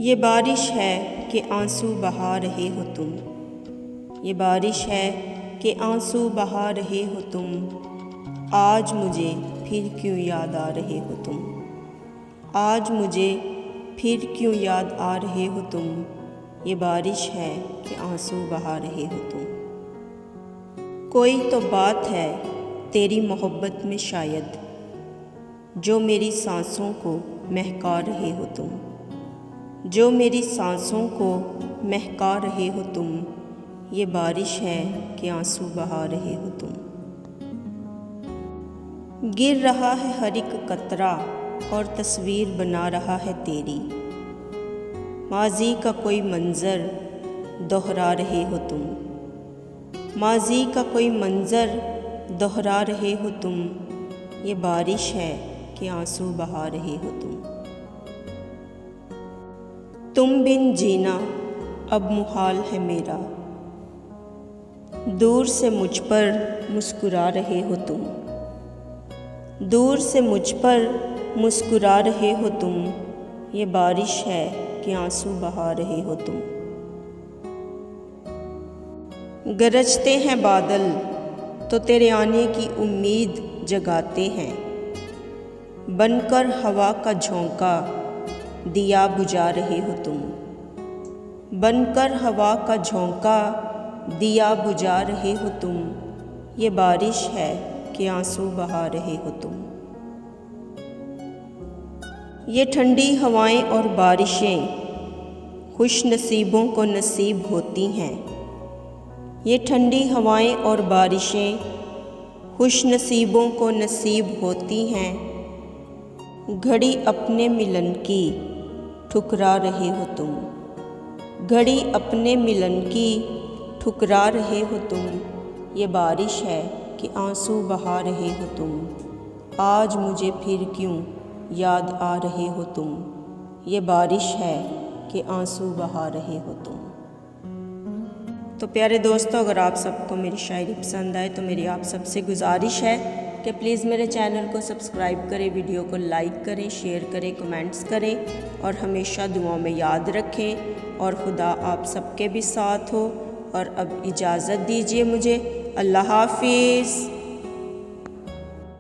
ये बारिश है कि आंसू बहा रहे हो तुम। ये बारिश है कि आंसू बहा रहे हो तुम। आज मुझे फिर क्यों याद आ रहे हो तुम। आज मुझे फिर क्यों याद आ रहे हो तुम। ये बारिश है कि आंसू बहा रहे हो तुम। कोई तो बात है तेरी मोहब्बत में शायद, जो मेरी सांसों को महका रहे हो तुम। जो मेरी सांसों को महका रहे हो तुम। ये बारिश है कि आंसू बहा रहे हो तुम। गिर रहा है हर एक कतरा और तस्वीर बना रहा है तेरी। माजी का कोई मंज़र दोहरा रहे हो तुम। माजी का कोई मंज़र दोहरा रहे हो तुम। ये बारिश है कि आंसू बहा रहे हो तुम बिन जीना अब मुहाल है मेरा। दूर से मुझ पर मुस्कुरा रहे हो तुम। दूर से मुझ पर मुस्कुरा रहे हो तुम। ये बारिश है कि आंसू बहा रहे हो तुम। गरजते हैं बादल तो तेरे आने की उम्मीद जगाते हैं। बनकर हवा का झोंका दिया बुझा रहे हो तुम। बनकर हवा का झोंका दिया बुझा रहे हो तुम। ये बारिश है कि आंसू बहा रहे हो तुम। ये ठंडी हवाएं और बारिशें खुश नसीबों को नसीब होती हैं। ये ठंडी हवाएं और बारिशें खुश नसीबों को नसीब होती हैं। घड़ी अपने मिलन की ठुकरा रहे हो तुम। घड़ी अपने मिलन की ठुकरा रहे हो तुम। ये बारिश है कि आंसू बहा रहे हो तुम। आज मुझे फिर क्यों याद आ रहे हो तुम। ये बारिश है कि आंसू बहा रहे हो तुम। तो प्यारे दोस्तों, अगर आप सबको मेरी शायरी पसंद आए तो मेरी आप सबसे गुजारिश है कि प्लीज़ मेरे चैनल को सब्सक्राइब करें, वीडियो को लाइक करें, शेयर करें, कमेंट्स करें और हमेशा दुआओं में याद रखें। और खुदा आप सबके भी साथ हो। और अब इजाज़त दीजिए मुझे। अल्लाह हाफिज़।